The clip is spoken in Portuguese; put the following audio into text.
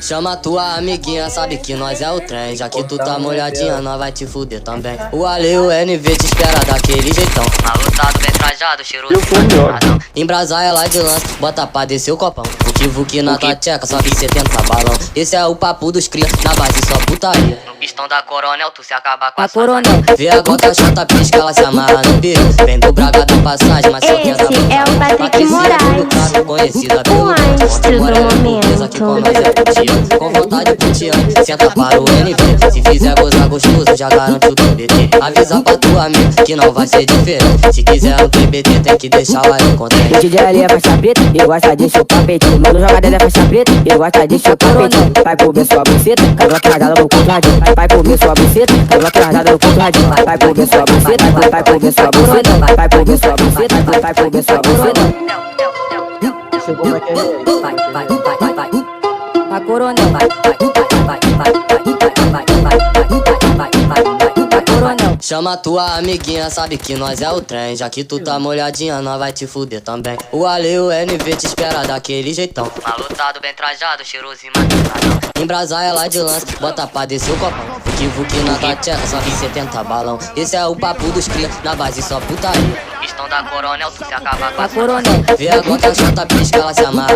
Chama tua amiguinha, sabe que nós é o trem. Já que tu tá molhadinha, nós vai te fuder também. O Ale e o NV te espera daquele jeitão. Malutado, bem trajado, cheiroso e embrasar ela de lance, bota pra descer o copão. Vuki na tua tcheca, sobe 70 balão. Esse é o papo dos cria, na base só putaria. No pistão da Coronel, tu se acaba com a Coronel. Vê a gota chata, pisca, ela se amarra no bico. Vem do Braga da passagem, mas só quer dar Esse é o Patrick Moraes, conhecida o pelo astro do momento. aqui com nós é putinha, com vontade putinha. Senta para o NV, se fizer gozar gostoso, já garante o TBT. Avisa pra tua amiga que não vai ser diferente. Se quiser um TBT, tem que deixar ela contente. O DJ ali é faixa preta e gosta de chupar peitinho. Mano, jogador é faixa preta e gosta de chupar peitinho. Vai comer sua buceta, cabelo atrasada no controladinho. Vai comer sua buceta, cabelo atrasada no controladinho. Vai comer sua buceta, vai comer sua buceta. Vai comer sua buceta, vai comer sua buceta. Chegou mais que Vai. A Coronel, vai. Coronel. Chama tua amiguinha, sabe que nós é o trem. Já que tu tá molhadinha, nós vai te fuder também. O Ale e o NV te espera daquele jeitão. Malutado, bem trajado, cheiroso e maquiado. Embrasar ela de lance, bota pra descer o copão. Vuki na tua tcheca, sobe 70 balão. Esse é o papo dos cria, na base só putaria. No pistão da Coronel, tu se acaba com a Coronel. Vê a gota chata, pisca, ela se amarra.